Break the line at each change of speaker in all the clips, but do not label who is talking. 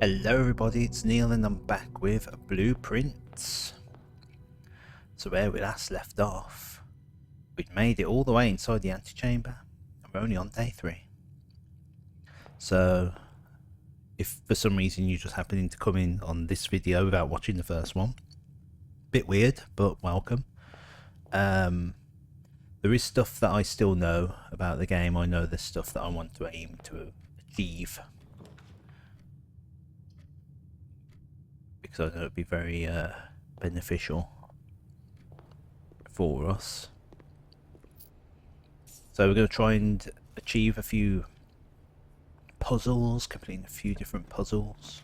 Hello everybody, it's Neil and I'm back with Blueprince. So where we last left off, we'd made it all the way inside the antechamber and we're only on day 3. So if for some reason you just happening to come in on this video without watching the first one, bit weird but welcome. There is stuff that I still know about the game. I know there's stuff that I want to aim to achieve, because I know it'd be very beneficial for us. So we're going to try and achieve a few puzzles, completing a few different puzzles.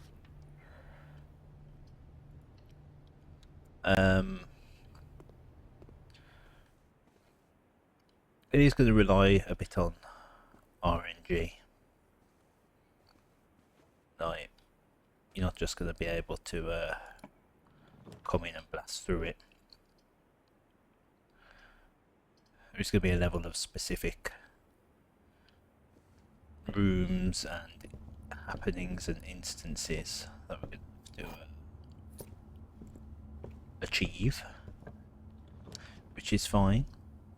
It is going to rely a bit on RNG. Like, you're not just going to be able to come in and blast through it. There's going to be a level of specific rooms and happenings and instances that we're going to have to achieve, which is fine.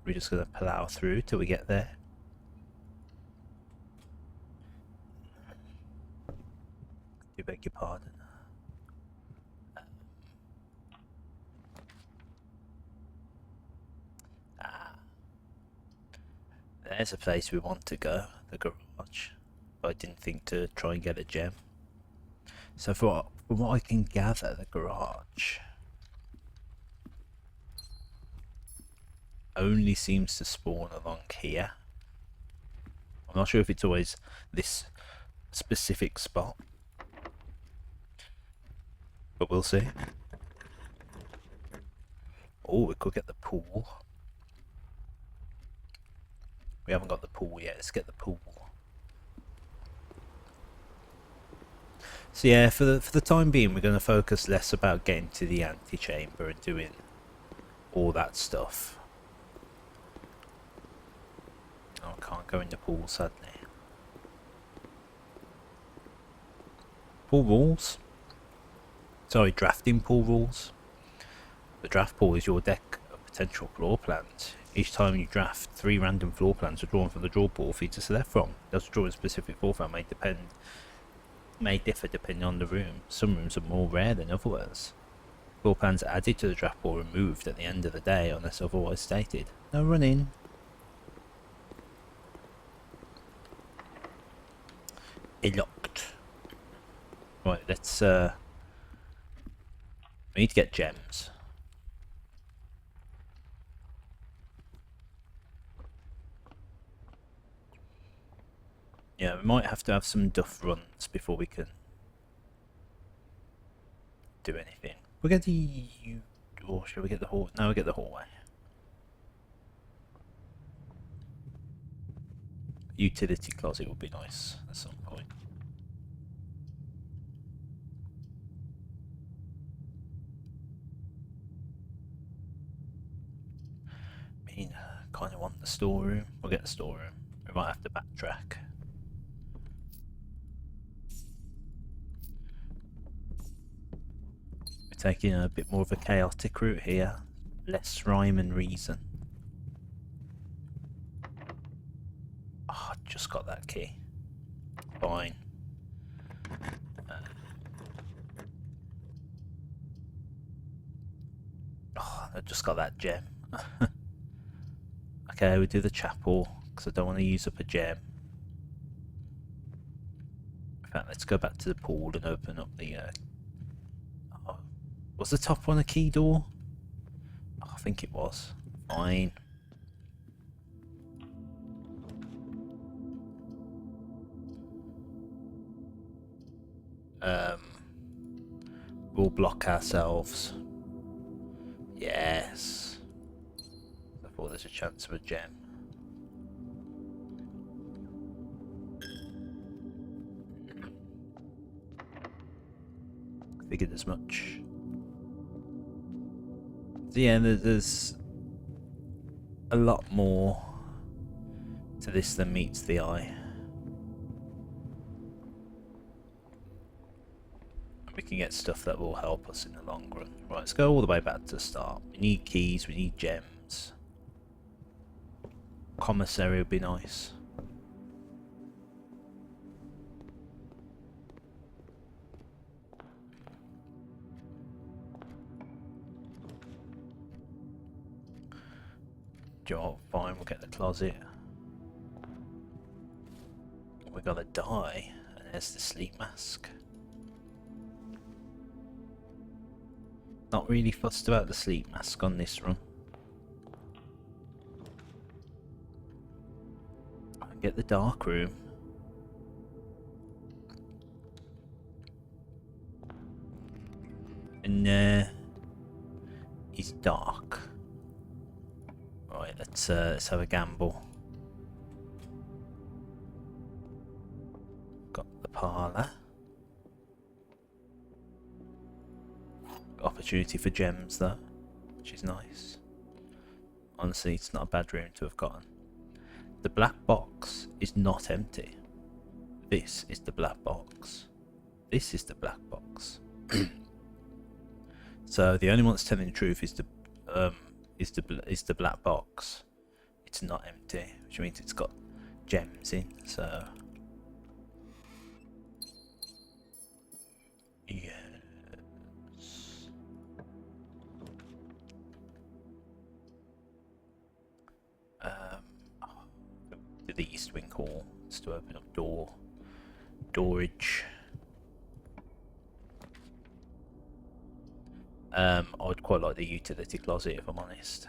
We're just going to plow through till we get there. I beg your pardon. There's a place we want to go, the garage, but I didn't think to try and get a gem. So from what I can gather, the garage only seems to spawn along here. I'm not sure if it's always this specific spot, but we'll see. Oh, we could get the pool. We haven't got the pool yet. Let's get the pool. So yeah, for the time being, we're going to focus less about getting to the antechamber and doing all that stuff. Oh, I can't go in the pool, sadly. Pool rules. Sorry, drafting pool rules. The draft pool is your deck of potential floor plans. Each time you draft, 3 random floor plans are drawn from the draw pool for you to select from. Those drawing a specific floor plan may differ depending on the room. Some rooms are more rare than others. Floor plans added to the draft pool removed at the end of the day unless otherwise stated. No running. Locked. Right, let's we need to get gems. Yeah, we might have to have some duff runs before we can do anything. We'll get the... or shall we get the hallway? No, we'll get the hallway. Utility closet would be nice at some point. I mean, kind of want the storeroom. We'll get the storeroom. We might have to backtrack. We're taking a bit more of a chaotic route here. Less rhyme and reason. Oh, I just got that key. Fine. Oh, I just got that gem. Okay, we do the chapel because I don't want to use up a gem. In fact, let's go back to the pool and open up the... oh, was the top one a key door? Oh, I think it was. Fine. We'll block ourselves. Yes. I thought there's a chance of a gem. Figured as much. So yeah, there's a lot more to this than meets the eye. can get stuff that will help us in the long run. Right, let's go all the way back to the start. We need keys, we need gems. Commissary would be nice. Job, fine, we'll get the closet. We got a dye, and there's the sleep mask. Not really fussed about the sleep mask on this run. Get the dark room. And it's dark. Right, let's have a gamble. Got the parlour. Opportunity for gems though, which is nice. Honestly, it's not a bad room to have gotten. The black box is not empty. This is the black box. This is the black box. So the only one that's telling the truth is the black box. It's not empty, which means it's got gems in. So yes. To the east wing hall, just to open up storage. I would quite like the utility closet if I'm honest.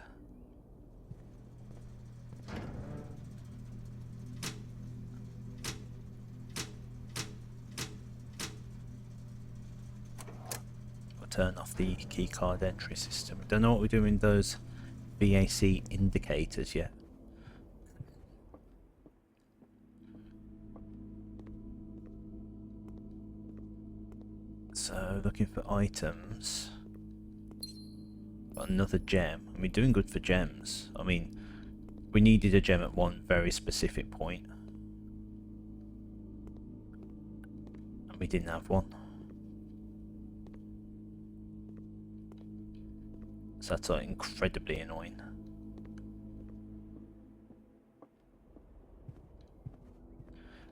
I'll turn off the keycard entry system. Don't know what we're doing with those VAC indicators yet. So looking for items. Got another gem. And we're doing good for gems. I mean, we needed a gem at one very specific point, and we didn't have one. So that's like incredibly annoying.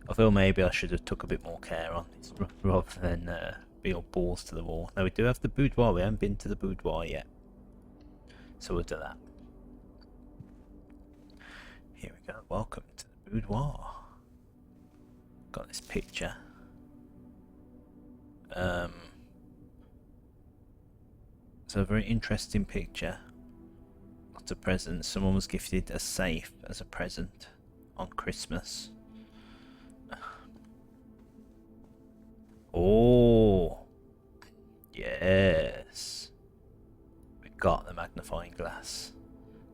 I feel maybe I should have took a bit more care on this rather than be all balls to the wall. Now we do have the boudoir. We haven't been to the boudoir yet, so we'll do that. Here we go. Welcome to the boudoir. Got this picture. So a very interesting picture. Lots of presents. Someone was gifted a safe as a present on Christmas. Oh, yes. We got the magnifying glass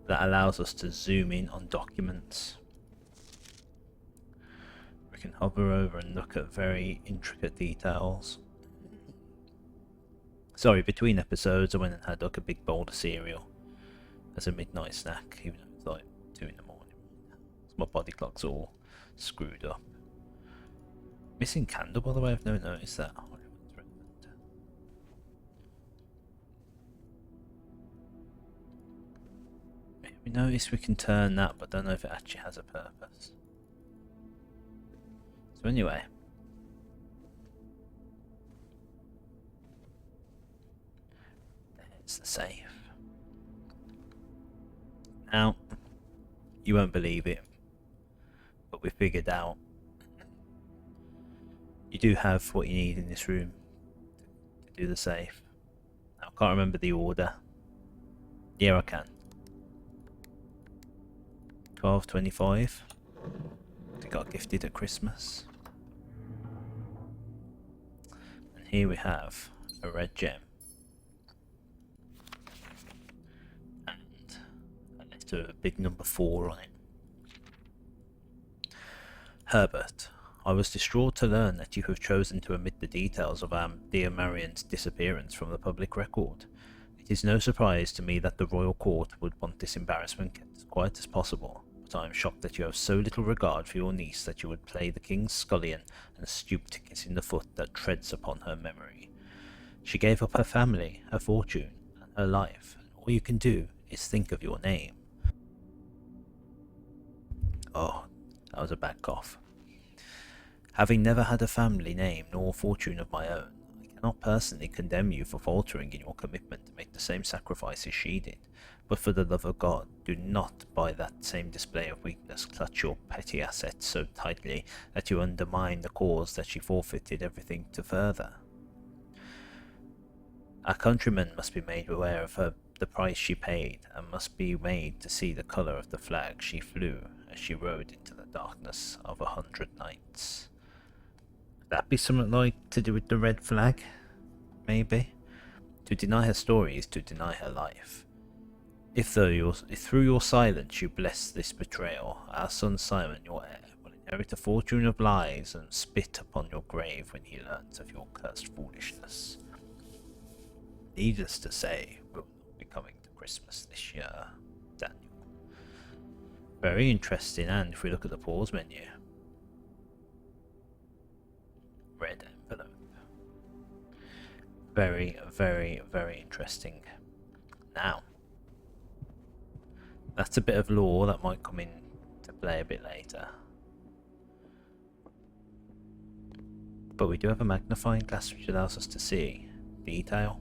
that allows us to zoom in on documents. We can hover over and look at very intricate details. Sorry, between episodes I went and had like a big bowl of cereal as a midnight snack, even though it's like 2 in the morning. My body clock's all screwed up. Missing candle, by the way, I've never noticed that. We notice we can turn that, but don't know if it actually has a purpose. So anyway. There's the safe. Now, you won't believe it, but we figured out you do have what you need in this room to do the safe. Now, I can't remember the order. Yeah, I can. 12.25. They got gifted at Christmas. And here we have a red gem. And a letter with a big number 4 on it. Herbert, I was distraught to learn that you have chosen to omit the details of our dear Marion's disappearance from the public record. It is no surprise to me that the royal court would want this embarrassment kept as quiet as possible, but I am shocked that you have so little regard for your niece that you would play the king's scullion and stoop to kissing the foot that treads upon her memory. She gave up her family, her fortune, and her life, and all you can do is think of your name. Oh, that was a bad cough. Having never had a family name nor fortune of my own, I cannot personally condemn you for faltering in your commitment to make the same sacrifices she did, but for the love of God, do not by that same display of weakness clutch your petty assets so tightly that you undermine the cause that she forfeited everything to further. Our countrymen must be made aware of the price she paid, and must be made to see the colour of the flag she flew as she rode into the darkness of 100 nights. Could that be something like to do with the red flag? Maybe? To deny her story is to deny her life. If through your silence you bless this betrayal, our son Simon, your heir, will inherit a fortune of lies and spit upon your grave when he learns of your cursed foolishness. Needless to say, we'll not be coming to Christmas this year, Daniel. Very interesting, and if we look at the pause menu, red envelope. Very, very, very interesting. Now, that's a bit of lore that might come in to play a bit later. But we do have a magnifying glass which allows us to see detail.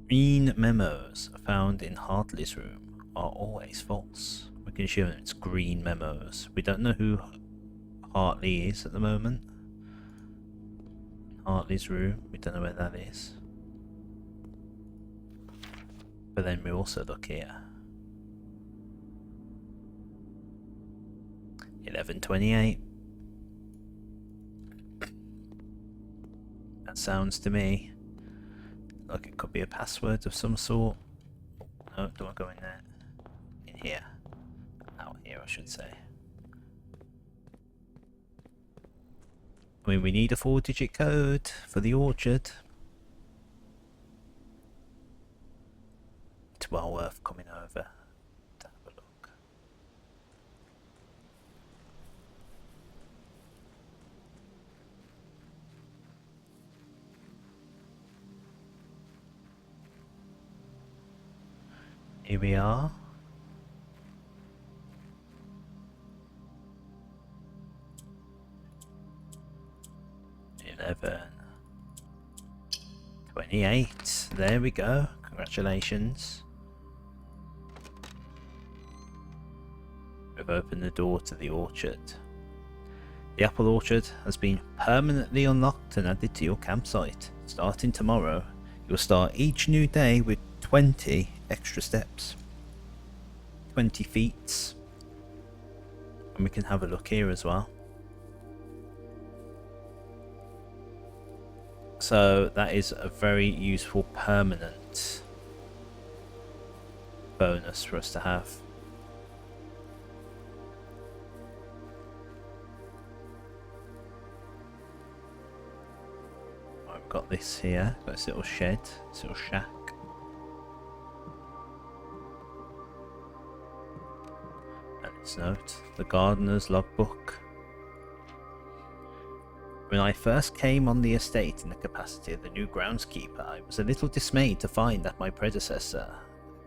Green memos found in Hartley's room are always false. We can assume it's green memos. We don't know who Hartley is at the moment. Hartley's room, we don't know where that is. But then we also look here. 11:28. That sounds to me like it could be a password of some sort. No, don't go in there. In here. Out here, I should say. I mean, we need a 4-digit code for the orchard. It's well worth coming over to have a look. Here we are. Eleven. 28. There we go. Congratulations. We've opened the door to the orchard. The apple orchard has been permanently unlocked and added to your campsite. Starting tomorrow, you'll start each new day with 20 extra steps. 20 feet. And we can have a look here as well. So that is a very useful permanent bonus for us to have. I've got this here, got this little shed, this little shack. And its note, the gardener's logbook. When I first came on the estate in the capacity of the new groundskeeper, I was a little dismayed to find that my predecessor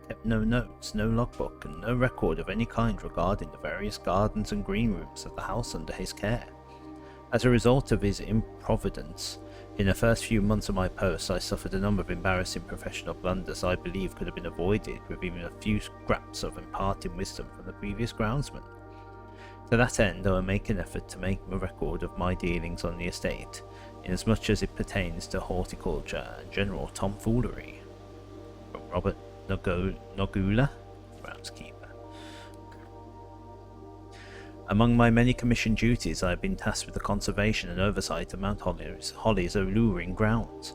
kept no notes, no logbook, and no record of any kind regarding the various gardens and green rooms of the house under his care. As a result of his improvidence, in the first few months of my post, I suffered a number of embarrassing professional blunders I believe could have been avoided with even a few scraps of imparting wisdom from the previous groundsman. To that end, I will make an effort to make a record of my dealings on the estate, inasmuch as it pertains to horticulture and general tomfoolery. From Robert Nogula, groundskeeper. Among my many commissioned duties, I have been tasked with the conservation and oversight of Mount Holly's alluring grounds.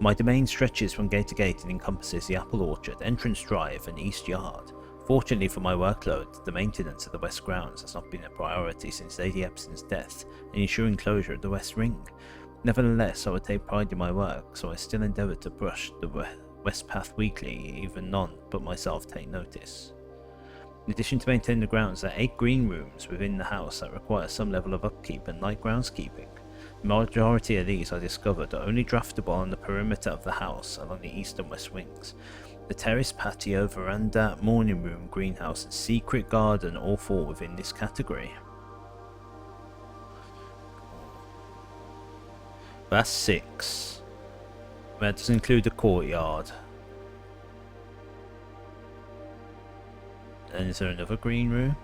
My domain stretches from gate to gate and encompasses the apple orchard, entrance drive, and east yard. Fortunately for my workload, the maintenance of the west grounds has not been a priority since Lady Epson's death, and ensuring closure of the west ring. Nevertheless, I would take pride in my work, so I still endeavour to brush the west path weekly, even none but myself take notice. In addition to maintaining the grounds, there are 8 green rooms within the house that require some level of upkeep and light groundskeeping. The majority of these, I discovered, are only draftable on the perimeter of the house along the east and west wings. The terrace, patio, veranda, morning room, greenhouse and secret garden all fall within this category. That's 6. That does include the courtyard. And is there another green room?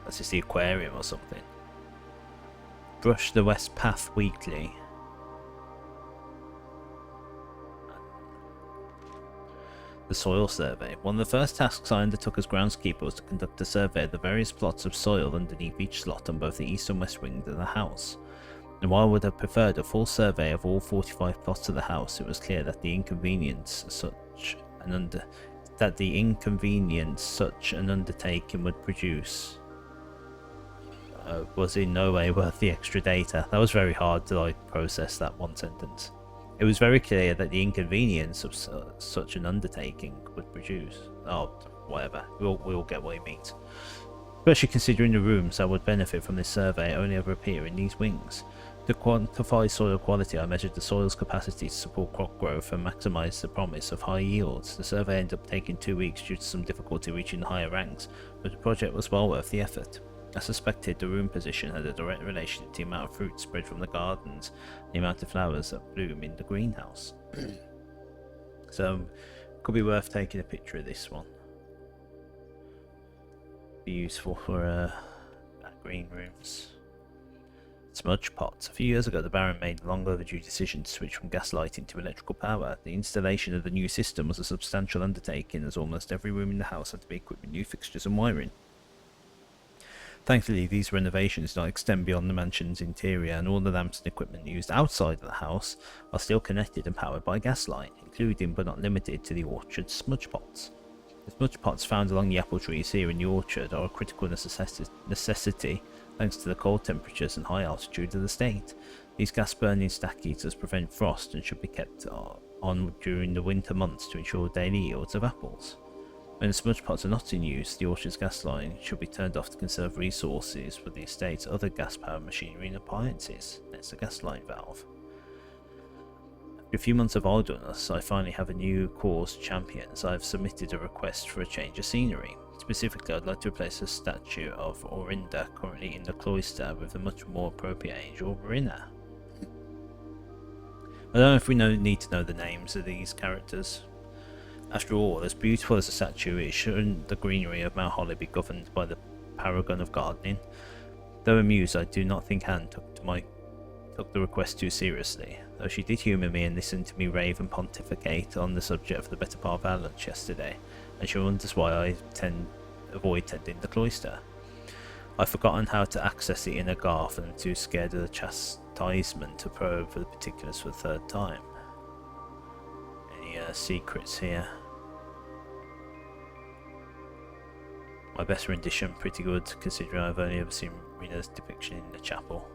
That's just the aquarium or something. Brush the west path weekly. The soil survey. One of the first tasks I undertook as groundskeeper was to conduct a survey of the various plots of soil underneath each slot on both the east and west wings of the house. And while I would have preferred a full survey of all 45 plots of the house, it was clear that the inconvenience such an undertaking would produce was in no way worth the extra data. That was very hard to process, that one sentence. It was very clear that the inconvenience of such an undertaking would produce... Oh, whatever. We'll get what he means. Especially considering the rooms that would benefit from this survey only ever appear in these wings. To quantify soil quality, I measured the soil's capacity to support crop growth and maximise the promise of high yields. The survey ended up taking 2 weeks due to some difficulty reaching the higher ranks, but the project was well worth the effort. I suspected the room position had a direct relation to the amount of fruit spread from the gardens and the amount of flowers that bloom in the greenhouse. So, could be worth taking a picture of this one. Be useful for green rooms. Smudge pots. A few years ago, the Baron made a long overdue decision to switch from gas lighting to electrical power. The installation of the new system was a substantial undertaking, as almost every room in the house had to be equipped with new fixtures and wiring. Thankfully, these renovations do not extend beyond the mansion's interior, and all the lamps and equipment used outside of the house are still connected and powered by gaslight, including but not limited to the orchard's smudge pots. The smudge pots found along the apple trees here in the orchard are a critical necessity thanks to the cold temperatures and high altitude of the state. These gas-burning stack heaters prevent frost and should be kept on during the winter months to ensure daily yields of apples. When the smudge pots are not in use, the orchard's gas line should be turned off to conserve resources for the estate's other gas-powered machinery and appliances. That's the gas line valve. After a few months of idleness, I finally have a new cause champion, as I have submitted a request for a change of scenery. Specifically, I'd like to replace a statue of Orinda currently in the cloister with a much more appropriate angel, Verina. I don't know if we need to know the names of these characters. After all, as beautiful as a statue is, shouldn't the greenery of Mount Holly be governed by the paragon of gardening? Though amused, I do not think Anne took the request too seriously, though she did humour me and listen to me rave and pontificate on the subject for the better part of our lunch yesterday, and she wonders why I avoid tending the cloister. I've forgotten how to access the inner garth and am too scared of the chastisement to probe for the particulars for the third time. Any secrets here? My best rendition, pretty good considering I've only ever seen Rena's depiction in the chapel.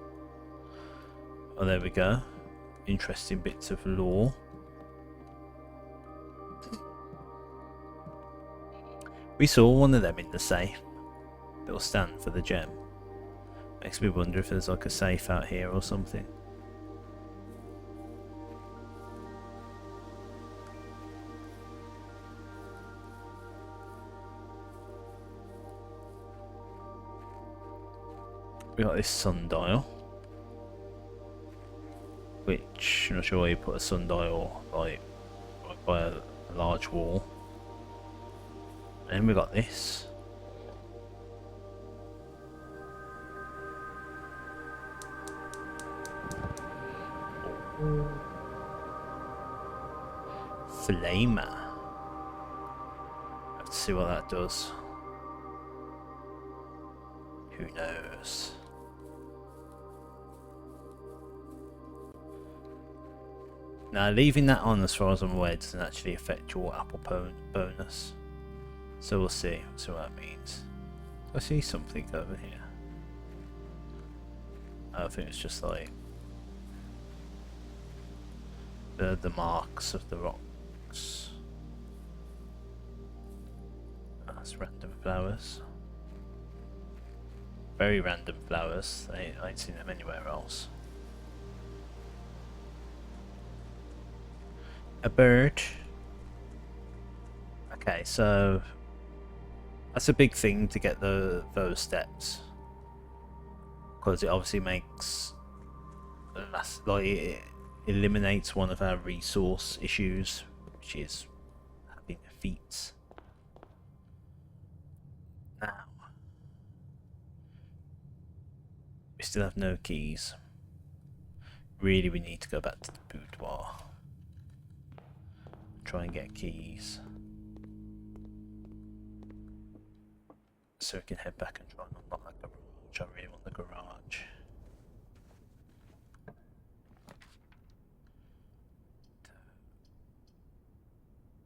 Oh, there we go. Interesting bits of lore. We saw one of them in the safe. Little stand for the gem. Makes me wonder if there's like a safe out here or something. We got this sundial, which I'm not sure where you put a sundial, like right by a large wall. And we got this. Flamer. Let's see what that does. Who knows? Now, leaving that on, as far as I'm aware, doesn't actually affect your apple bonus. So we'll see what that means. I see something over here. I think it's just like the marks of the rocks. That's random flowers. Very random flowers. I ain't seen them anywhere else. A bird. Okay, so that's a big thing to get those steps, because it obviously makes it eliminates one of our resource issues, which is having feats. Now we still have no keys. Really, we need to go back to the boudoir. Try and get keys. So we can head back and try and unlock that garage. I really want the garage.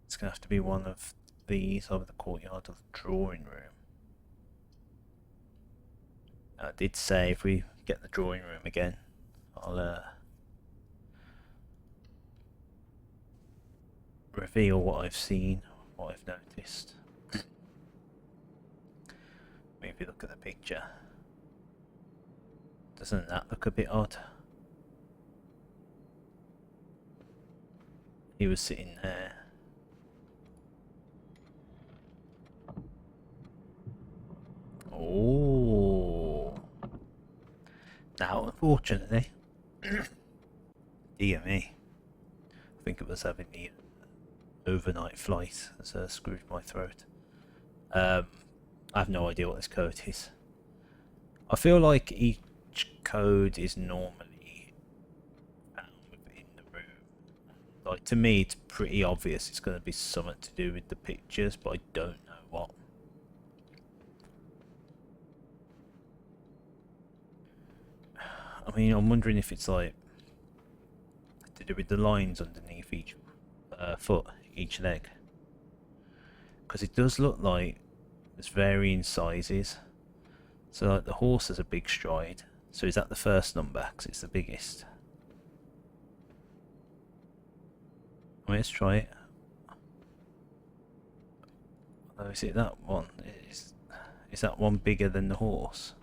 It's going to have to be one of these, over the courtyard of the drawing room. I did say if we get the drawing room again, I'll reveal what I've seen, what I've noticed. If you look at the picture, doesn't that look a bit odd? He was sitting there. Oh, now unfortunately, dear me, I think it was having the overnight flight as screwed my throat. I have no idea what this code is. I feel like each code is normally found within the room. Like, to me, it's pretty obvious it's going to be something to do with the pictures, but I don't know what. I mean, I'm wondering if it's like to do with the lines underneath each foot, each leg, because it does look like there's varying sizes. So like the horse has a big stride, so is that the first number because it's the biggest? Let's try it. Oh, is it that one? Is that one bigger than the horse?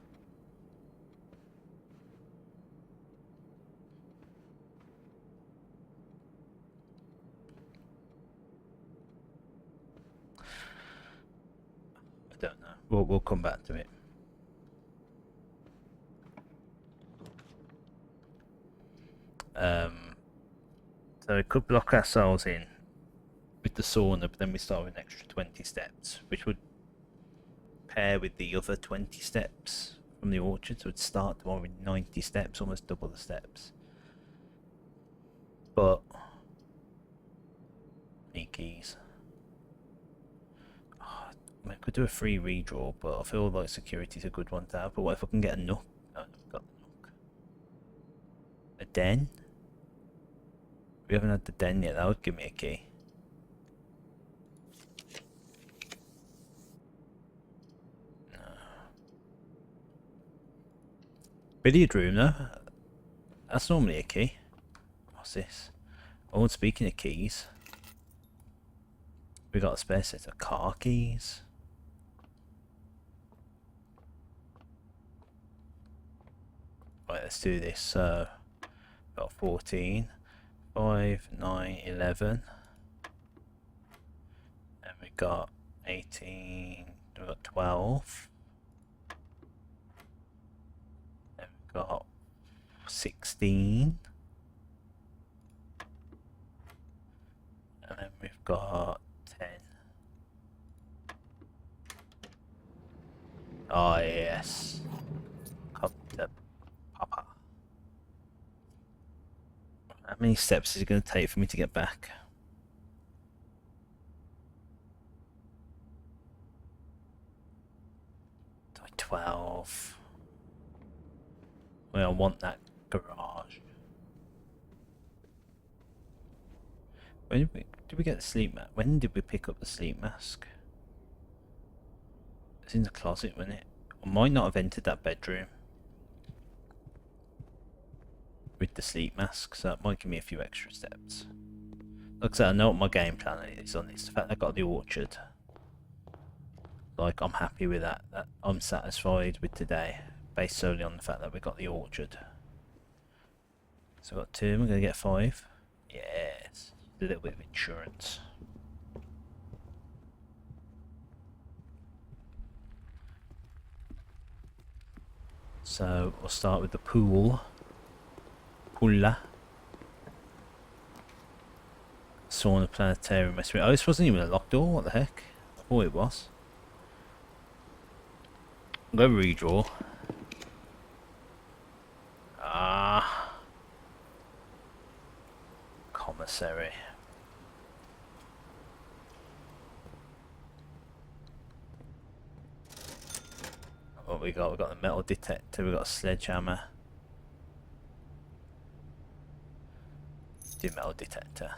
I don't know. We'll come back to it. So we could block ourselves in with the sauna, but then we start with an extra 20 steps, which would pair with the other 20 steps from the orchard, so it'd start the one with 90 steps, almost double the steps. But need keys. Oh, I mean, I could do a free redraw, but I feel like security's a good one to have. But what if I can get a nook? Oh, I've got the nook. A den? We haven't had the den yet. That would give me a key. No. Billiard room though. That's normally a key. What's this? Oh, and speaking of keys, we got a spare set of car keys. Right, let's do this. So, got 14. 5, 9, 11, and we got 18, we got 12, and we got 16, and then we've got 10. Oh yes, come to Papa. How many steps is it going to take for me to get back? Like 12. Well, I want that garage. When did we get the sleep mask? When did we pick up the sleep mask? It's in the closet, wasn't it? I might not have entered that bedroom with the sleep mask, so that might give me a few extra steps. Like I said, I know what my game plan is on this. The fact I got the orchard, like, I'm happy with that. I'm satisfied with today. based solely on the fact that we got the orchard. So I've got 2, we're going to get 5. Yes, a little bit of insurance. So we'll start with the pool. Poola. Sauna, planetarium, restaurant. Oh, this wasn't even a locked door, what the heck? I thought it was. I'm going to redraw. Ah. Commissary. What we got? We got the metal detector, we got a sledgehammer. Do metal detector.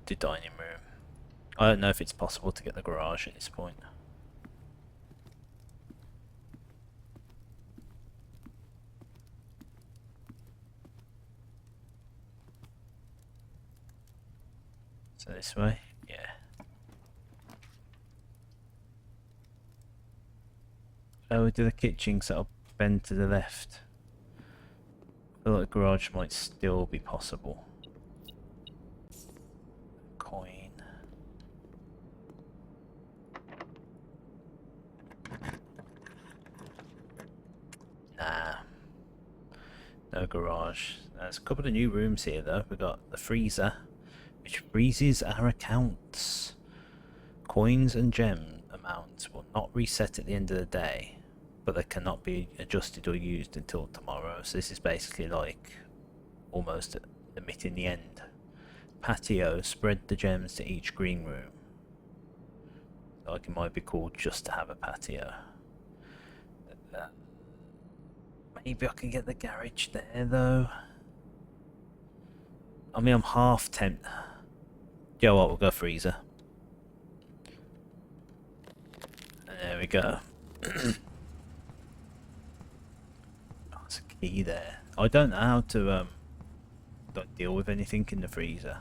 The dining room. I don't know if it's possible to get the garage at this point. So this way, yeah. Oh, we do the kitchen, so I'll bend to the left. I feel like the garage might still be possible. Coin. Nah. No garage. There's a couple of new rooms here though. We've got the freezer, which freezes our accounts. Coins and gem amounts will not reset at the end of the day, but they cannot be adjusted or used until tomorrow. So this is basically like almost admitting the end. Patio, spread the gems to each green room. Like it might be called just to have a patio. Maybe I can get the garage there though. I mean, I'm half tempted. You know what, we'll go freezer. And there we go. Oh, there's a key there. I don't know how to deal with anything in the freezer.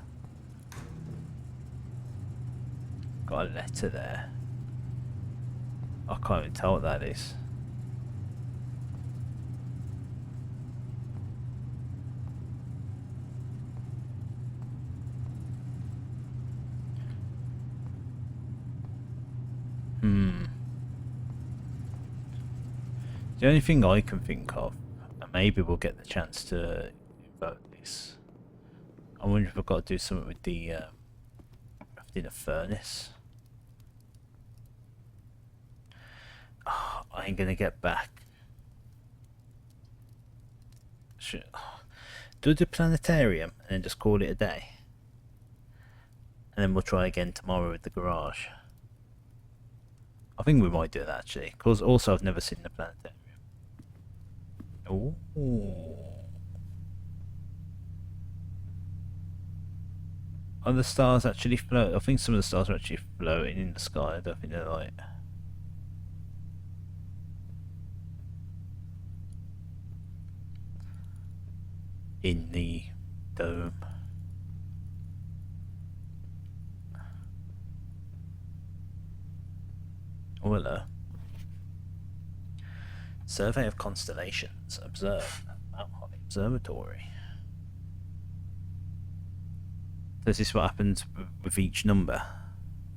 Got a letter there. I can't even tell what that is. The only thing I can think of, and maybe we'll get the chance to vote this. I wonder if I've got to do something with the crafting a furnace. Oh, I ain't gonna get back. Do the planetarium and then just call it a day. And then we'll try again tomorrow with the garage. I think we might do that actually, because also I've never seen the planetarium. Ooh. Are the stars actually float? I think some of the stars are actually floating in the sky. I don't think they're like... in the dome. Oh, hello. Survey of constellations. Observe. Mount Holly Observatory. So is this what happens with each number?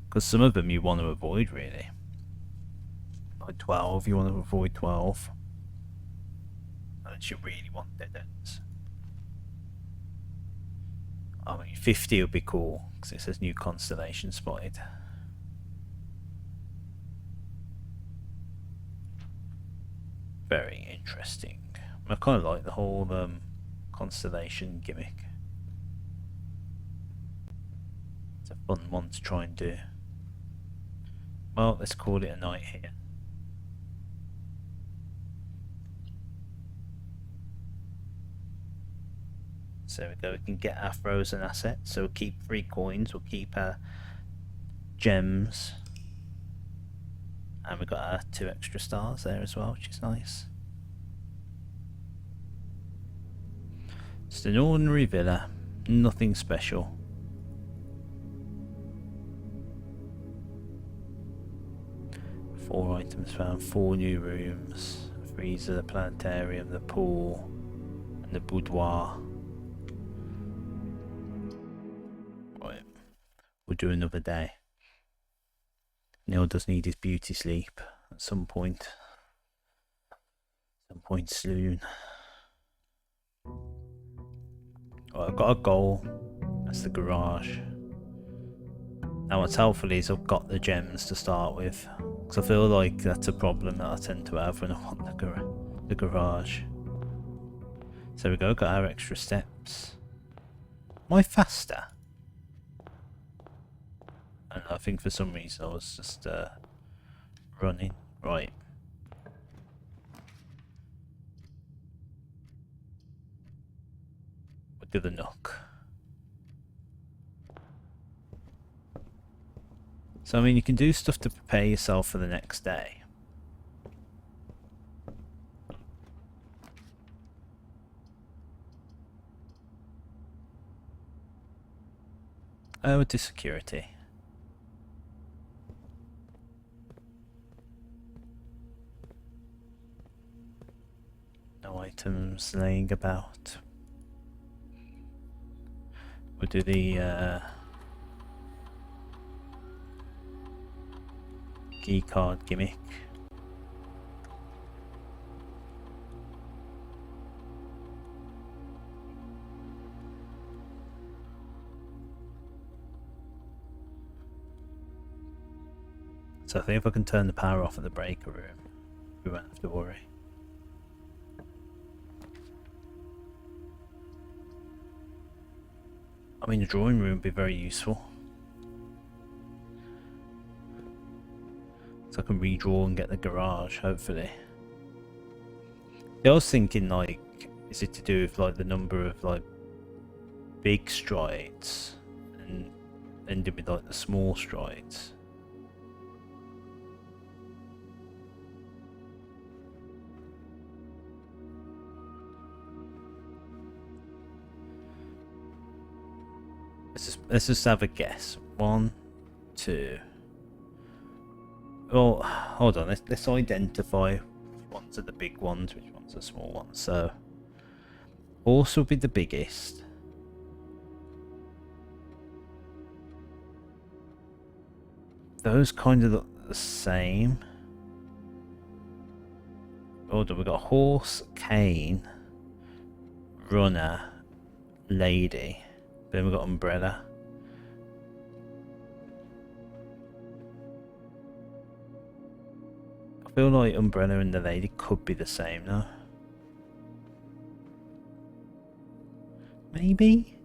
Because some of them you want to avoid, really. Like 12, you want to avoid 12. Unless you really want dead ends. I mean, 50 would be cool, because it says new constellation spotted. Very interesting. I kind of like the whole constellation gimmick. It's a fun one to try and do. Well, let's call it a night here. So there we go, we can get our frozen assets. So we'll keep 3 coins, we'll keep our gems. And we've got our 2 extra stars there as well, which is nice. Just an ordinary villa, nothing special. Four items found, 4 new rooms, a freezer, the planetarium, the pool, and the boudoir. Right, we'll do another day. Neil does need his beauty sleep at some point. Some point soon. Right, I've got a goal. That's the garage. Now what's helpful is I've got the gems to start with, because I feel like that's a problem that I tend to have when I want the garage. So there we go, got our extra steps. Am I faster? I don't know, I think for some reason I was just running. Right. We'll do the nook. So I mean, you can do stuff to prepare yourself for the next day. We'll do security. No items laying about. We'll do the key card gimmick. So I think if I can turn the power off at the breaker room, we won't have to worry. I mean, the drawing room would be very useful. So I can redraw and get the garage, hopefully. I was thinking, like, is it to do with like the number of like big strides and ending with like the small strides? Let's just have a guess. 1, 2. Well, hold on. Let's identify which ones are the big ones, which ones are small ones. So, horse will be the biggest. Those kind of look the same. Hold on, we've got horse, cane, runner, lady. Then we've got umbrella. I feel like umbrella and the lady could be the same now. Maybe?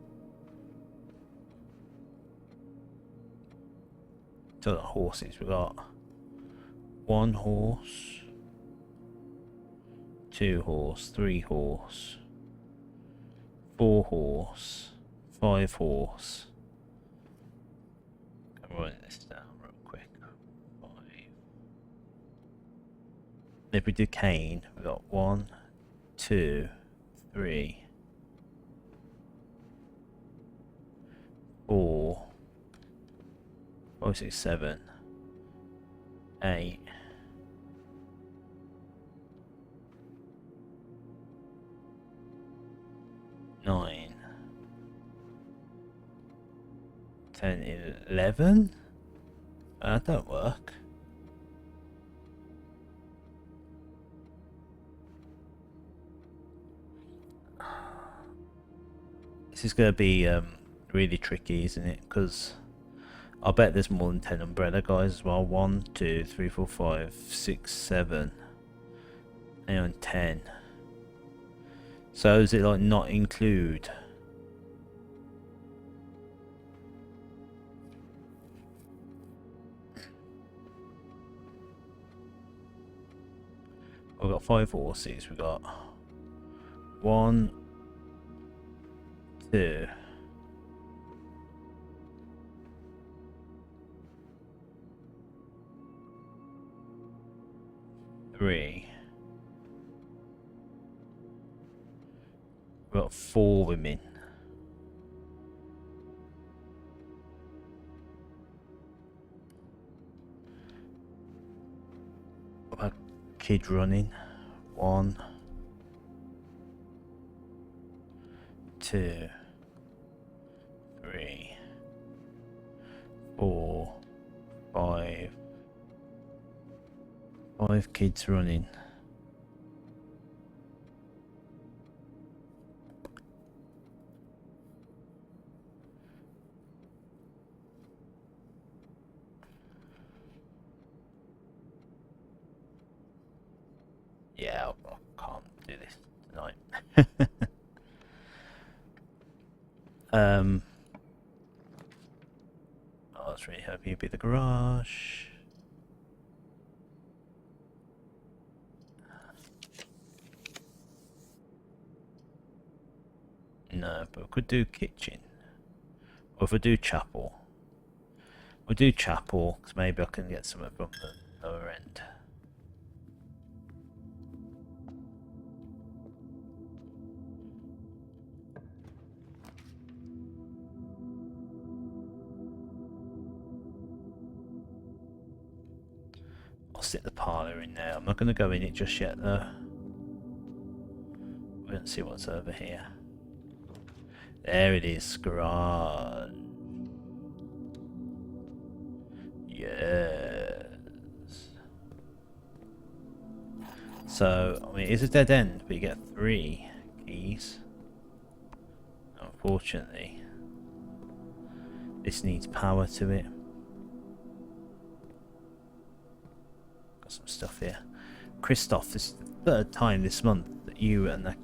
So the horses, we've got 1 horse, 2 horse, 3 horse, 4 horse, 5 horse. I'm writing this down real quick. 5. If we do cane, we've got 1, 2, 3, 4, 5, 6, 7, 8. 9, 10, 11? That don't work. This is going to be really tricky, isn't it? Because I bet there's more than 10 umbrella guys as well. 1, 2, 3, 4, 5, 6, 7, 8, and 10. So is it like not include? We've got 5 horses. We've got 1, 2, 3. We've got got 4 women. What about kid running? 1, 2, 3, 4, 5. 5 kids running. Yeah, I can't do this tonight. I was really hoping it'd be the garage. No, but we could do kitchen. Or if we do chapel. We'll do chapel, because maybe I can get some from the lower end. I'll stick the parlour in there. I'm not going to go in it just yet though. We're going to see what's over here. There it is, garage. Yes. So, I mean, it's a dead end, but you get 3 keys. Unfortunately, this needs power to it. Got some stuff here. Christoph, this is the 3rd time this month that you and the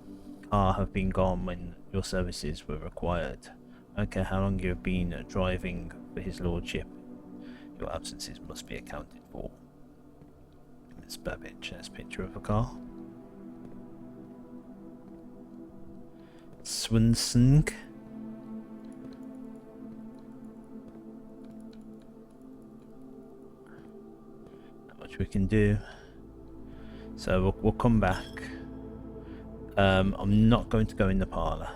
car have been gone when your services were required. I don't care how long you have been driving for his lordship. Your absences must be accounted for. Miss Babbage, there's a picture of a car. Swansung. Not much we can do. So we'll come back. I'm not going to go in the parlour.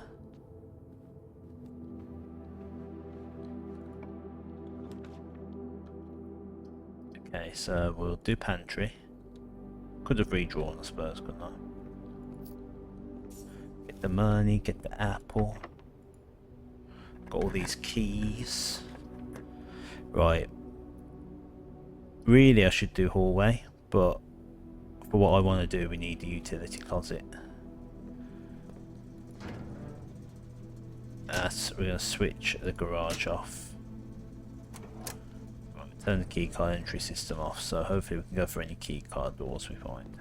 Okay, so we'll do pantry. Could have redrawn, I suppose, couldn't I? Get the money, get the apple. Got all these keys. Right. Really, I should do hallway, but for what I want to do, we need the utility closet. We're going to switch the garage off. Turn the keycard entry system off, so hopefully we can go for any keycard doors we find.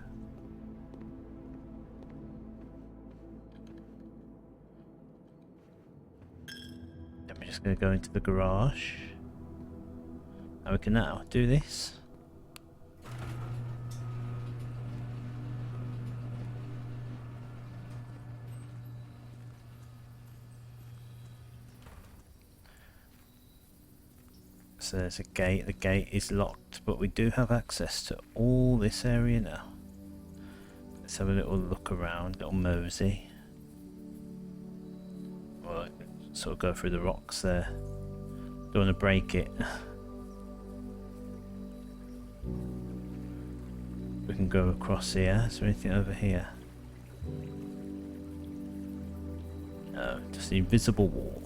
Then we're just going to go into the garage. And we can now do this. So there's a gate, the gate is locked, but we do have access to all this area now. Let's have a little look around, little mosey. Well, sort of go through the rocks there. Don't want to break it. We can go across here. Is there anything over here? No, just the invisible wall.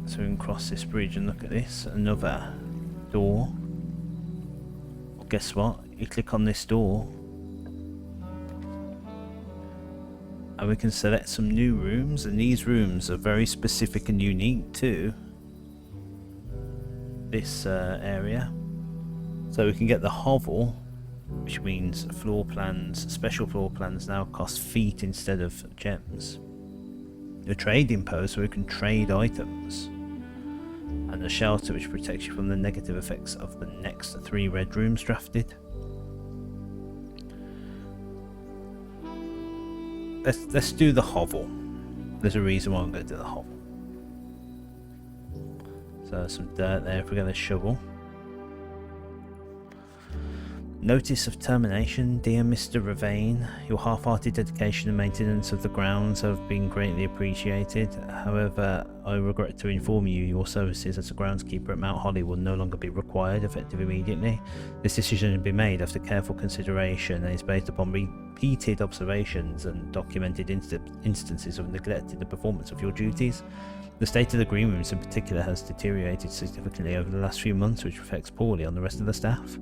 So we can cross this bridge and look at this. Another door. Well, guess what? You click on this door and we can select some new rooms, and these rooms are very specific and unique to this area. So we can get the hovel, which means floor plans, special floor plans now cost feet instead of gems. The trading post, so we can trade items. And the shelter, which protects you from the negative effects of the next 3 red rooms drafted. Let's do the hovel. There's a reason why I'm going to do the hovel. So some dirt there if we're going to shovel. Notice of termination. Dear Mr. Ravane, your half-hearted dedication and maintenance of the grounds have been greatly appreciated. However, I regret to inform you your services as a groundskeeper at Mount Holly will no longer be required, effective immediately. This decision has been made after careful consideration and is based upon repeated observations and documented instances of neglect in the performance of your duties. The state of the green rooms in particular has deteriorated significantly over the last few months, which reflects poorly on the rest of the staff.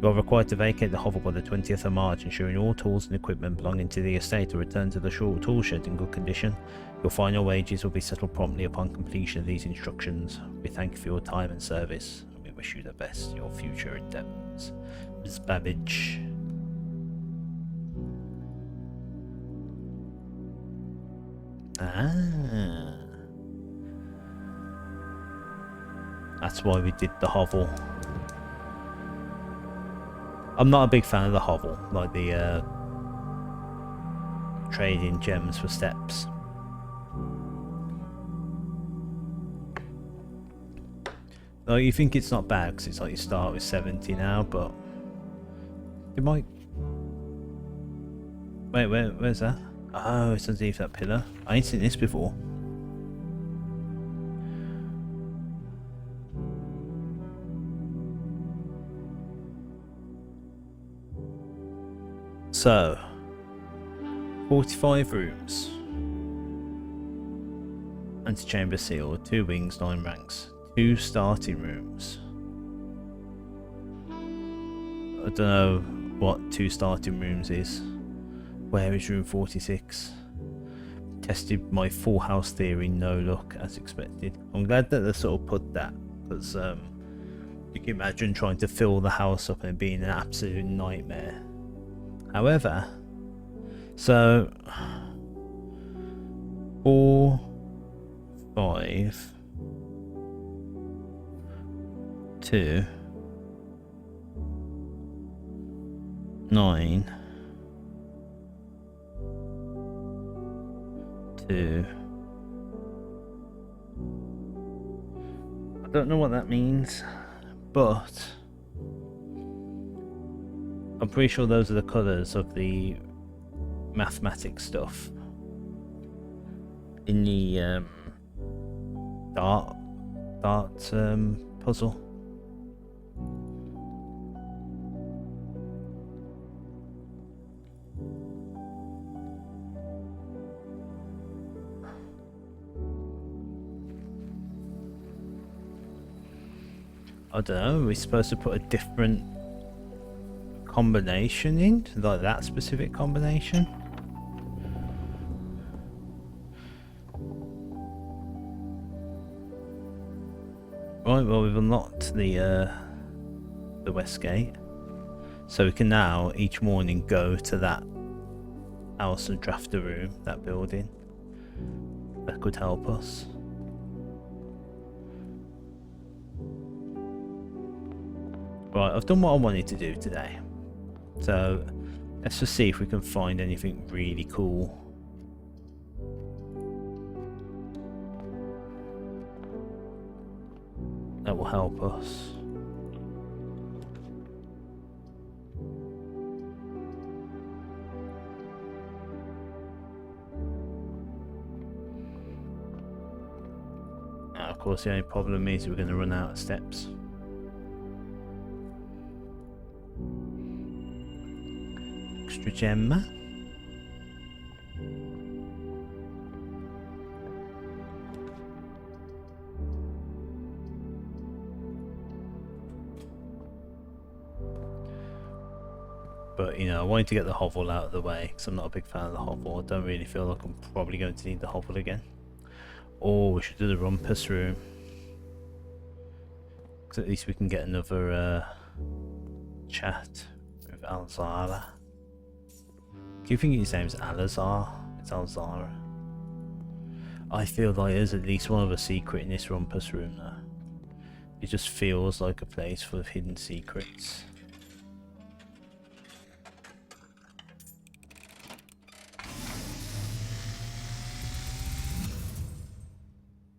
You are required to vacate the hovel by the 20th of March, ensuring all tools and equipment belonging to the estate are returned to the tool shed in good condition. Your final wages will be settled promptly upon completion of these instructions. We thank you for your time and service, and we wish you the best in your future endeavours. Ms. Babbage. Ah. That's why we did the hovel. I'm not a big fan of the hovel, like the trading gems for steps. Like, you think it's not bad because it's like you start with 70 now, but you might. Wait, where's that? Oh, it's underneath that pillar. I ain't seen this before. So, 45 rooms. Antechamber sealed, 2 wings, 9 ranks, 2 starting rooms. I don't know what 2 starting rooms is. Where is room 46? Tested my full house theory, no luck as expected. I'm glad that they sort of put that, because you can imagine trying to fill the house up and it being an absolute nightmare. However, so 4, 5, 2, 9, 2. I don't know what that means, but I'm pretty sure those are the colours of the mathematics stuff in the dart puzzle. I don't know, are we supposed to put a different combination in, like that specific combination? Right, well, we've unlocked the west gate, so we can now each morning go to that house and drafter room, that building. That could help us. Right, I've done what I wanted to do today. So, let's just see if we can find anything really cool. That will help us. Now, of course, the only problem is we're going to run out of steps. Extra gem. But, you know, I wanted to get the hovel out of the way because I'm not a big fan of the hovel. I don't really feel like I'm probably going to need the hovel again. Or we should do the rumpus room, because at least we can get another chat with Alzara. Do you think his name's Alazar? It's Alzara. I feel like there's at least one other secret in this rumpus room though. It just feels like a place full of hidden secrets.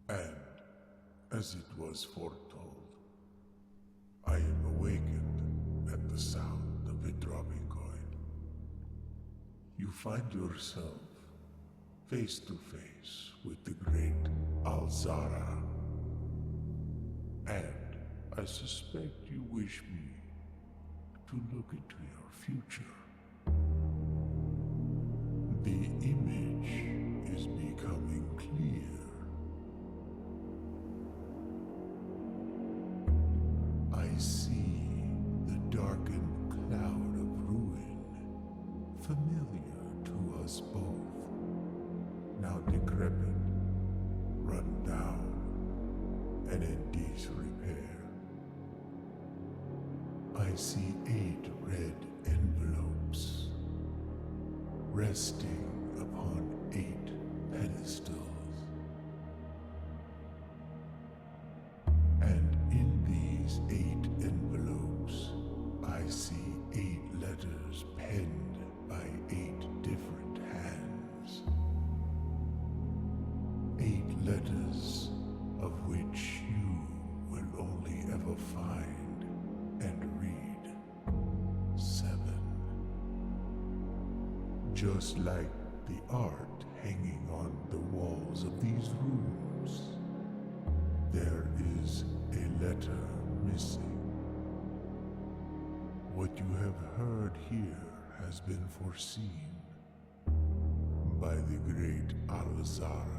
And, as it was foretold, I am awakened at the sound of you find yourself face to face with the great Alzara. And I suspect you wish me to look into your future. The image is becoming clear. I see the darkened cloud of ruin, familiar to us both, now decrepit, run down, and in disrepair. I see 8 red envelopes resting upon 8 pedestals. And in these 8 envelopes, I see 8 letters penned by 8 different hands. 8 letters of which you will only ever find and read 7. Just like the art hanging on the walls of these rooms, there is a letter missing. What you have heard here has been foreseen by the great Alzara.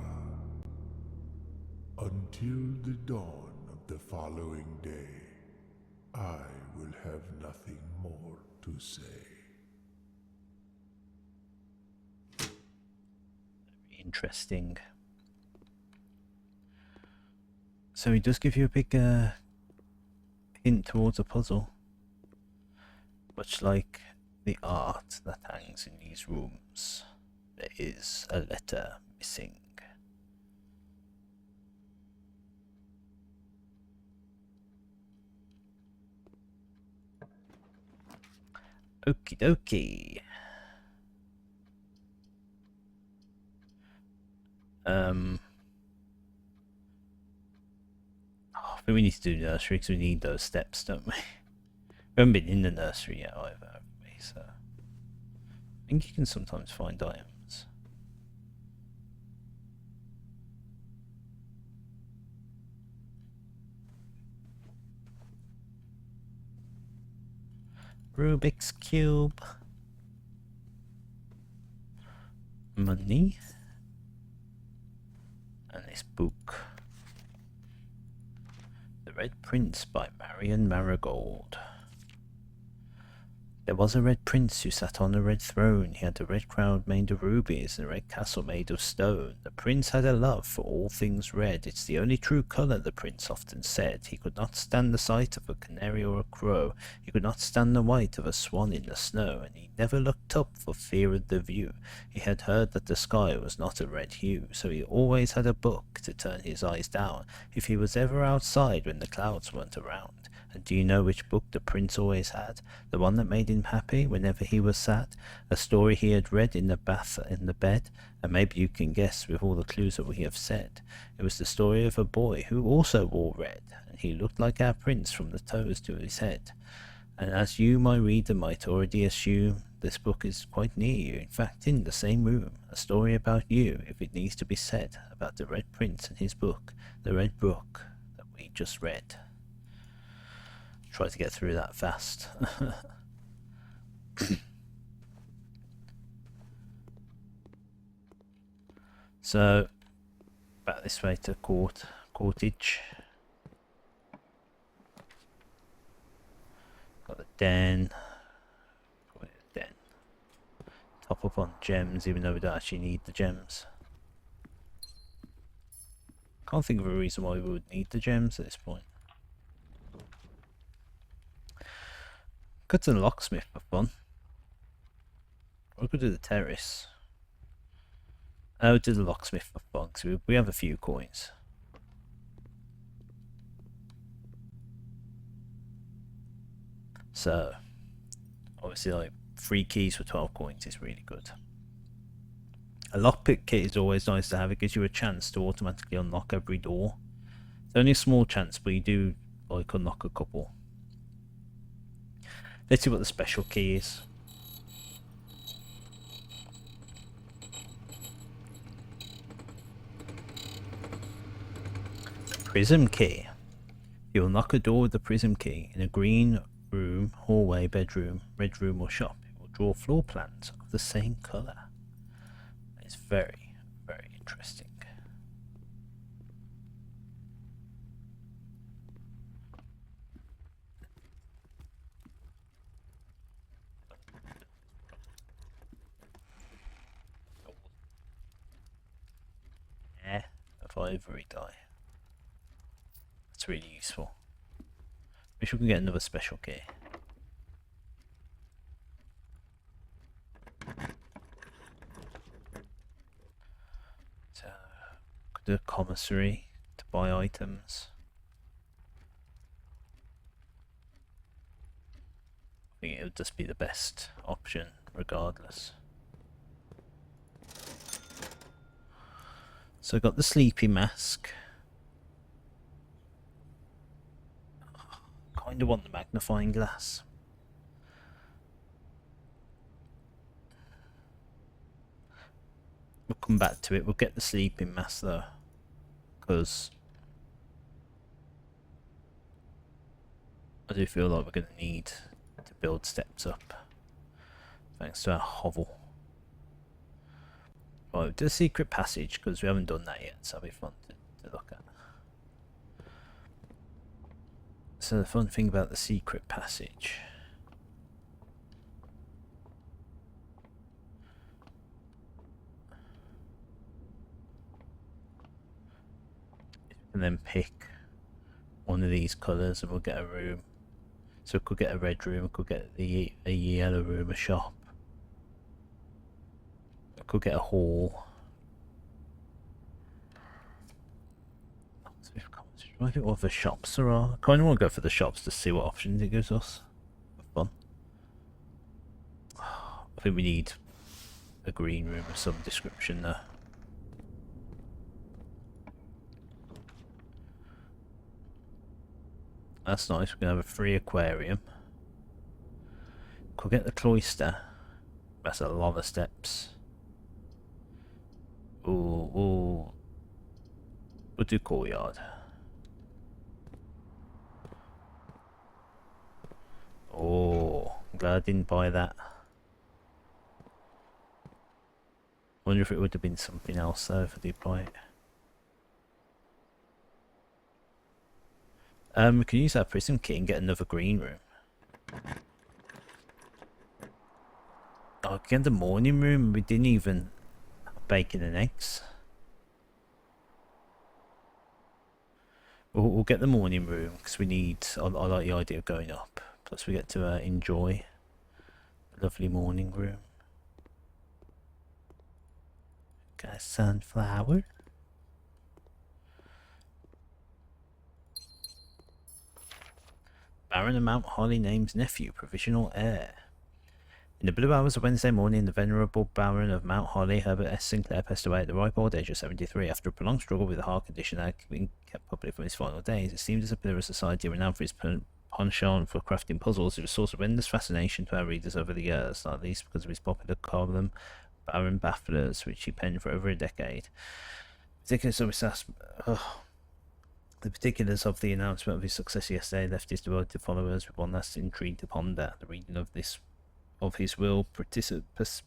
Until the dawn of the following day, I will have nothing more to say.
Interesting. So he does give you a big hint towards a puzzle, much like the art that hangs in these rooms. There is a letter missing. Okie dokie. I think we need to do nursery because we need those steps, don't we? We haven't been in the nursery yet either, have we? So I think you can sometimes find items. Rubik's Cube. Money. And this book. The Red Prince by Marion Marigold. There was a red prince who sat on a red throne. He had a red crown made of rubies and a red castle made of stone. The prince had a love for all things red. It's the only true colour, the prince often said. He could not stand the sight of a canary or a crow. He could not stand the white of a swan in the snow, and he never looked up for fear of the view. He had heard that the sky was not a red hue, so he always had a book to turn his eyes down if he was ever outside when the clouds weren't around. And do you know which book the prince always had? The one that made him happy whenever he was sad? A story he had read in the bath in the bed? And maybe you can guess with all the clues that we have said. It was the story of a boy who also wore red, and he looked like our prince from the toes to his head. And as you, my reader, might already assume, this book is quite near you, in fact in the same room. A story about you, if it needs to be said, about the Red Prince and his book, the Red Book that we just read. Try to get through that fast. So, back this way to Cottage. Got the den. Probably the den. Top up on gems, even though we don't actually need the gems. Can't think of a reason why we would need the gems at this point. Go to the locksmith for fun. Or we could do the terrace. I would do the locksmith for fun, because we have a few coins. So, obviously, like 3 keys for 12 coins is really good. A lockpick kit is always nice to have. It gives you a chance to automatically unlock every door. It's only a small chance, but you do like unlock a couple. Let's see what the special key is. Prism key. You unlock a door with the prism key in a green room, hallway, bedroom, red room or shop. It will draw floor plans of the same colour. It's very, very interesting. Yeah, if I ever die. That's really useful. Wish we could get another special key. So, could do a commissary to buy items. I think it would just be the best option, regardless. So I got the sleepy mask. Kinda want the magnifying glass. We'll come back to it. We'll get the sleeping mask though, because I do feel like we're going to need to build steps up thanks to our hovel. Right, do a secret passage because we haven't done that yet, so it'll be fun to look at. So the fun thing about the secret passage and then pick one of these colours and we'll get a room. So we could get a red room, we could get a yellow room, a shop. We could get a hall. I think what the shops there are. I kind of want to go for the shops to see what options it gives us. For fun. I think we need a green room of some description there. That's nice. We can have a free aquarium. Could get the cloister. That's a lot of steps. Ooh. We'll do courtyard. Oh, I'm glad I didn't buy that. Wonder if it would have been something else though if I did buy it. We can use that prism key and get another green room. Oh, get the morning room. We didn't even have bacon and eggs. We'll get the morning room because we need. I like the idea of going up. Plus, we get to enjoy a lovely morning room. Got a sunflower. Baron of Mount Holly names nephew provisional heir. In the blue hours of Wednesday morning, the venerable Baron of Mount Holly, Herbert S. Sinclair, passed away at the ripe old age of 73 after a prolonged struggle with a heart condition that had been kept public from his final days. It seemed as a pillar of society renowned for his penchant for crafting puzzles. It was a source of endless fascination to our readers over the years, not least because of his popular column, Baron Bafflers, which he penned for over a decade. The particulars of the announcement of his success yesterday left his devoted followers with one last intrigue to ponder. The reading of his will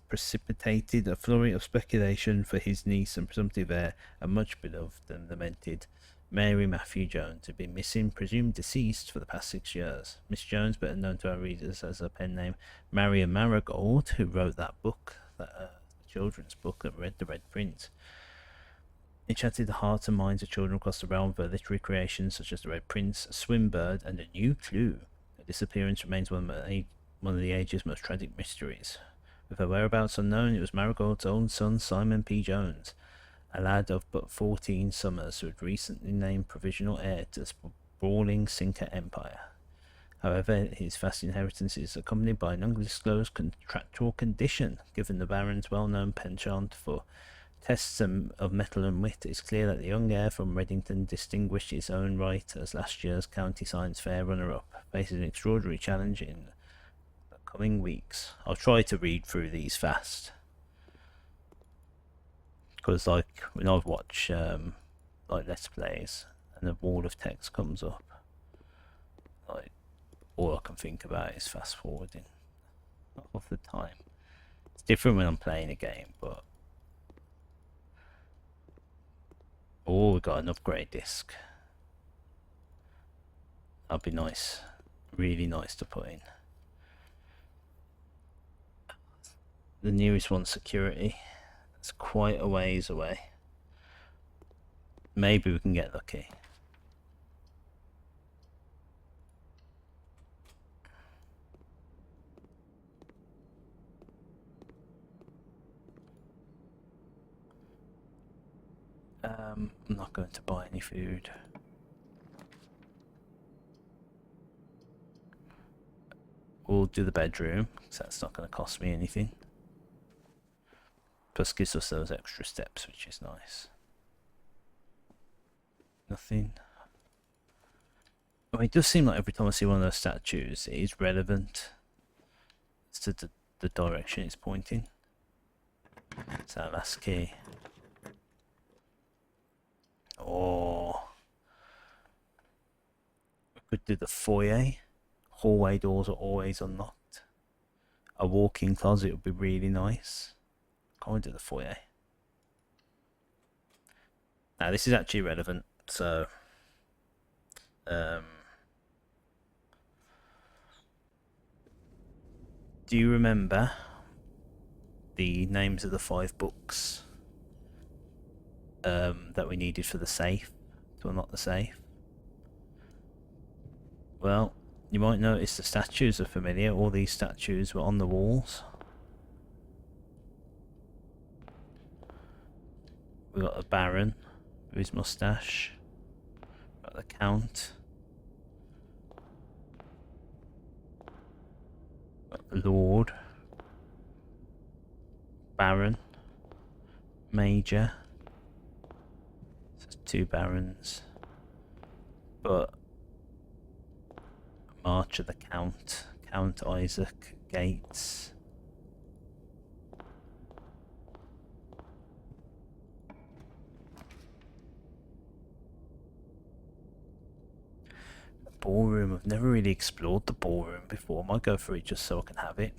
precipitated a flurry of speculation for his niece and presumptive heir, a much beloved and lamented Mary Matthew Jones, had been missing, presumed deceased, for the past 6 years. Miss Jones, better known to our readers as her pen name Marion Marigold, who wrote that book, that children's book that read The Red Prince. It chatted the hearts and minds of children across the realm of her literary creations such as The Red Prince, Swimbird, and A New Clue. Her disappearance remains one of the age's most tragic mysteries. With her whereabouts unknown, it was Marigold's own son, Simon P. Jones, a lad of but 14 summers who had recently named provisional heir to the sprawling Cinca Empire. However, his vast inheritance is accompanied by an undisclosed contractual condition. Given the Baron's well-known penchant for tests of mettle and wit, it's clear that the young heir from Reddington distinguished his own right as last year's County Science Fair runner-up, faces an extraordinary challenge in the coming weeks. I'll try to read through these fast, because like when I've watched like Let's Plays, and and a wall of text comes up. Like, all I can think about is fast forwarding all the time. It's different when I'm playing a game, but oh, we got an upgrade disc. That'd be nice, really nice to put in. The nearest one's security. It's quite a ways away. Maybe we can get lucky. I'm not going to buy any food. We'll do the bedroom, because that's not going to cost me anything. Plus gives us those extra steps, which is nice. Nothing. I mean, it does seem like every time I see one of those statues, it is relevant as to the direction it's pointing. So last key. Oh, we could do the foyer. Hallway doors are always unlocked. A walk-in closet would be really nice. Can't we do the foyer? Now this is actually relevant, so do you remember the names of the 5 books that we needed for the safe, to unlock the safe? Well, you might notice the statues are familiar. All these statues were on the walls. We got the Baron with his moustache. Got the Count. Got the Lord. Baron. Major. So there's 2 Barons. But March of the Count. Count Isaac Gates. Ballroom. I've never really explored the ballroom before. I might go for it just so I can have it.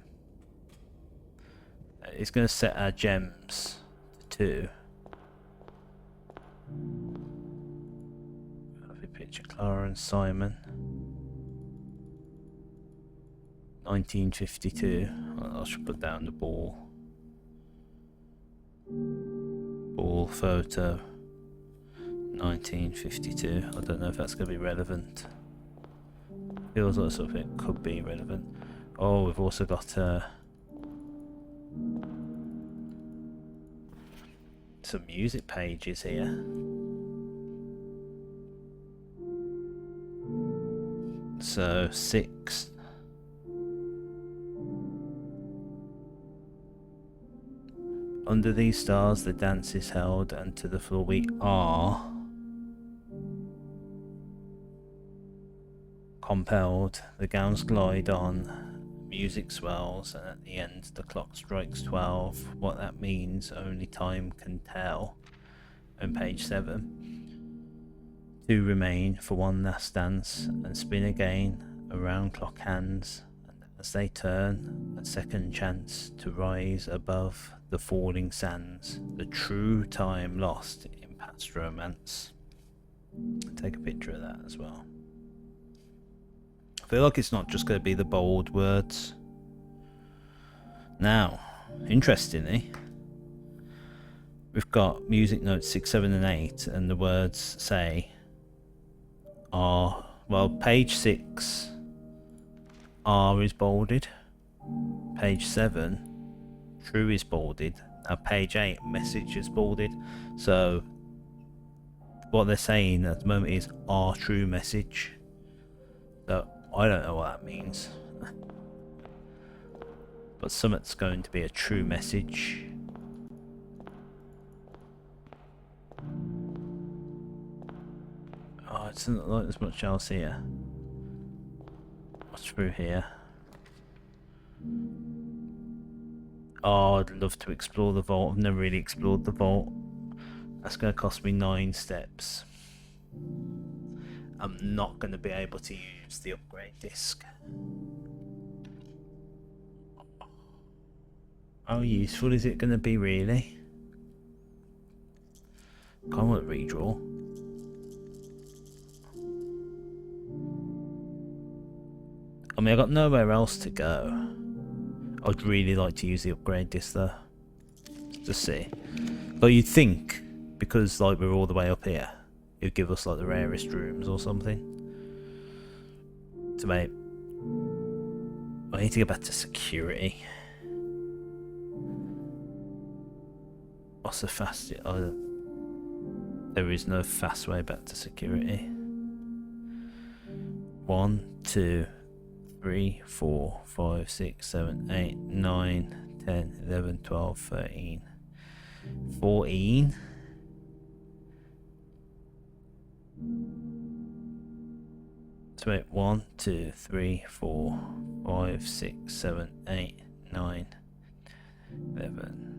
It's going to set our gems to 2. Lovely picture. Clara and Simon. 1952. I should put down the ball. Ball photo. 1952. I don't know if that's going to be relevant. Feels like something it could be relevant. Oh, we've also got some music pages here. So 6. Under these stars the dance is held, and to the floor we are compelled. The gowns glide on, music swells, and at the end the clock strikes 12. What that means only time can tell. On page 7. 2 remain for one last dance, and spin again around clock hands, and as they turn, a second chance to rise above the falling sands, the true time lost in past romance. Take a picture of that as well. I feel like it's not just going to be the bold words. Now, interestingly, we've got music notes 6, 7 and 8, and the words say are, well, page 6 R is bolded, page 7 true is bolded, and page 8 message is bolded. So what they're saying at the moment is our true message. So I don't know what that means, but something's going to be a true message. Oh, it doesn't look like there's much else here. What's through here? Oh, I'd love to explore the vault. I've never really explored the vault. That's going to cost me 9 steps. I'm not going to be able to use the upgrade disc. How useful is it going to be, really? I want to redraw. I mean, I got nowhere else to go. I'd really like to use the upgrade disc though. Just see. But you'd think, because like we're all the way up here, it'd give us like the rarest rooms or something. So mate, I need to get back to security. What's the fastest? There is no fast way back to security. 1, 2, 3, 4, 5, 6, 7, 8, 9, 10, 11, 12, 13, 14. So wait, 1, 2, 3, 4, 5, 6, 7, 8, 9, 11.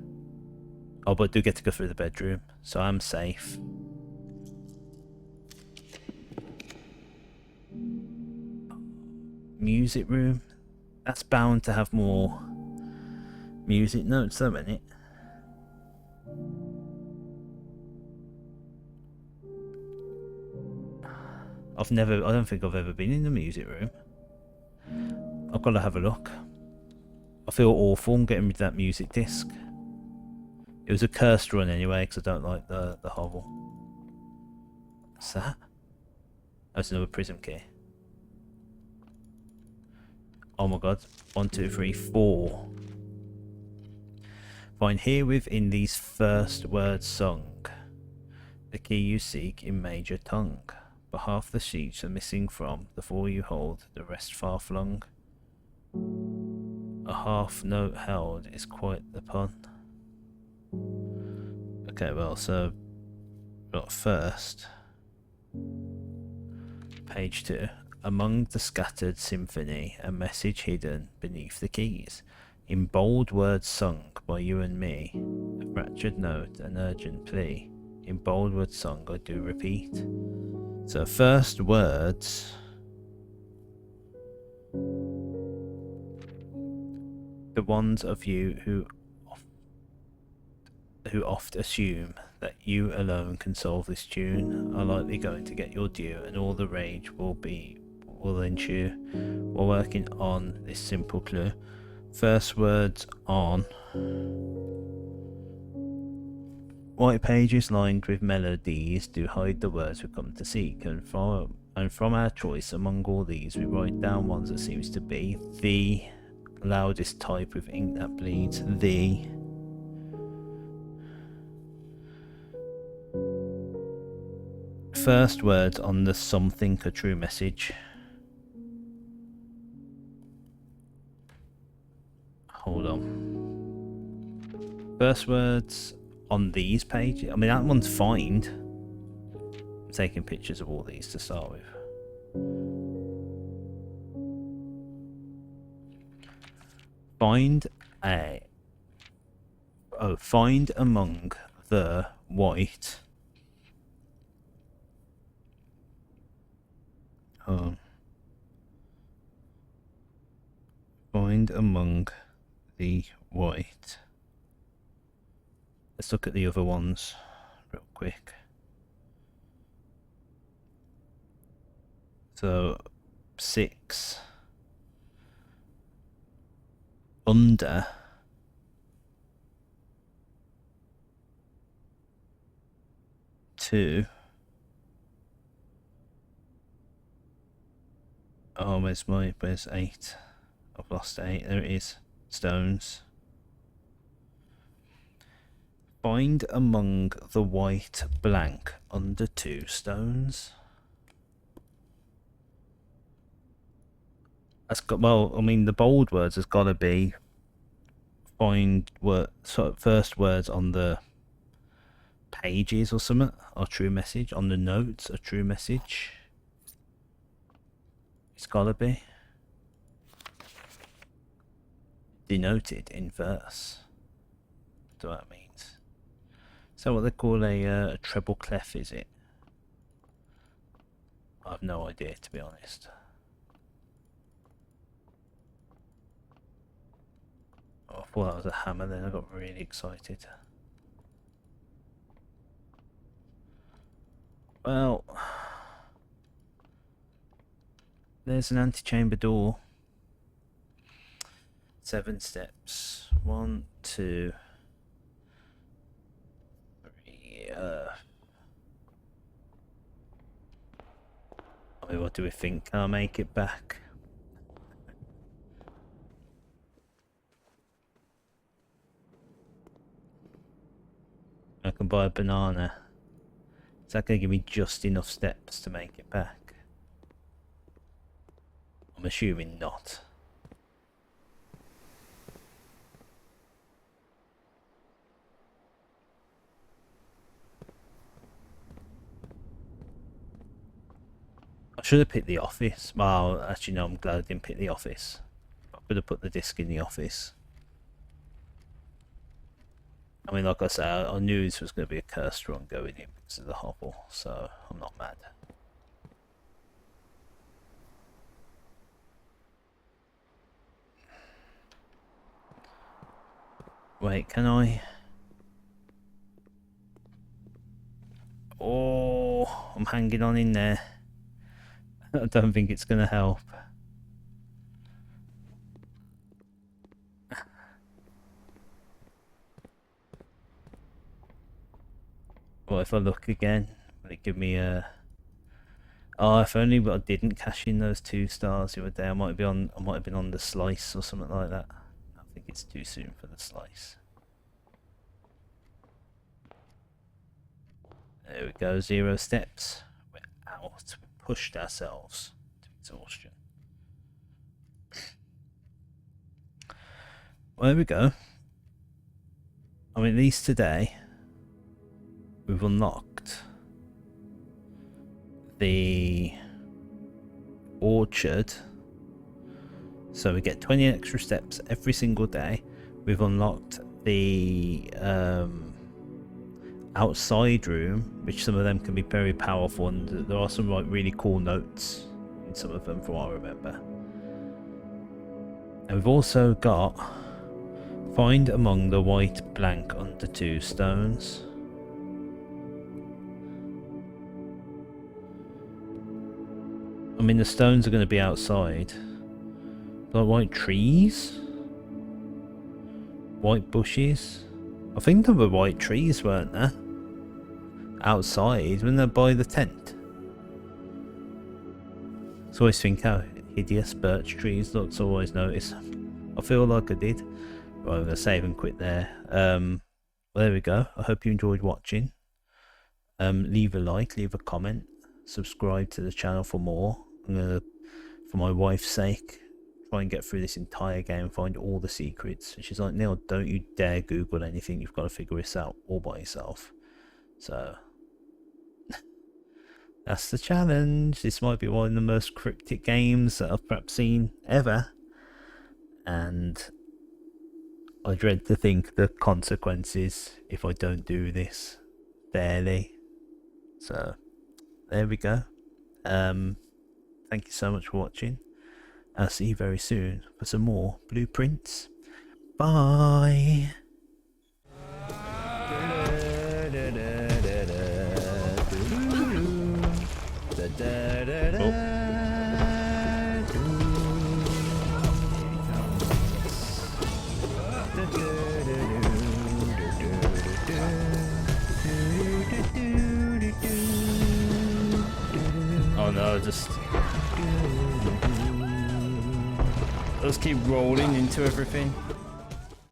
Oh, but I do get to go through the bedroom, so I'm safe. Music room. That's bound to have more music notes though, isn't it? I don't think I've ever been in the music room. I've got to have a look. I feel awful getting rid of that music disc. It was a cursed run anyway, because I don't like the hovel. What's that? That's another prism key. Oh my god. 1, 2, 3, 4. Find herewith in these first words sung the key you seek in major tongue. But half the sheets are missing from the 4 you hold, the rest far flung. A half note held is quite the pun. Okay, well, so got first page 2. Among the scattered symphony, a message hidden beneath the keys. In bold words sung by you and me, a fractured note, an urgent plea. In bold words sung, I do repeat. So first words. The ones of you who oft assume that you alone can solve this tune are likely going to get your due, and all the rage will ensue. While working on this simple clue, first words on white pages lined with melodies do hide the words we come to seek, and from our choice among all these we write down ones that seems to be the loudest type with ink that bleeds. The first words on the something a true message. Hold on. First words on these pages. I mean, that one's find. I'm taking pictures of all these to start with. Find among the white. Find among the white. Let's look at the other ones real quick. So 6 under two. Oh, where's 8? I've lost 8. There it is. Stones. Find among the white blank under 2 stones. That's got, well, I mean, the bold words has got to be find first words on the pages or something, or true message. On the notes, a true message. It's got to be denoted in verse. That's what that means. So what they call a treble clef, is it? I have no idea, to be honest. I thought that was a hammer, then I got really excited. Well, there's an antechamber door. 7 steps. 1, 2, 3. I mean, what do we think? Can I make it back? I can buy a banana. Is that going to give me just enough steps to make it back? I'm assuming not. I should have picked the office. Well, actually no, I'm glad I didn't pick the office. I could have put the disc in the office. I mean, like I said, I knew this was going to be a cursed run going in because of the hobble, so I'm not mad. Wait, can I? Oh, I'm hanging on in there. I don't think it's going to help. What if I look again? Will it give me a... Oh, if only I didn't cash in those 2 stars the other day. I might have been on the slice or something like that. I think it's too soon for the slice. There we go, 0 steps. We're out. We pushed ourselves to exhaustion. Well, there we go. I mean, at least today we've unlocked the orchard, so we get 20 extra steps every single day. We've unlocked the outside room, which some of them can be very powerful, and there are some like really cool notes in some of them from what I remember. And we've also got find among the white blank under 2 stones. I mean, the stones are going to be outside. Like white trees? White bushes? I think there were white trees, weren't there? Outside, when they're by the tent. So I always think how hideous birch trees look, so I always notice. I feel like I did. Right, I'm going to save and quit there. Well, there we go. I hope you enjoyed watching. Leave a like, leave a comment, subscribe to the channel for more. I'm going to, for my wife's sake, try and get through this entire game, find all the secrets. And she's like, Neil, don't you dare Google anything, you've got to figure this out all by yourself. So, that's the challenge. This might be one of the most cryptic games that I've perhaps seen ever. And I dread to think the consequences if I don't do this fairly. So, there we go. Thank you so much for watching. I'll see you very soon for some more blueprints. Bye! Oh no, just keep rolling into everything.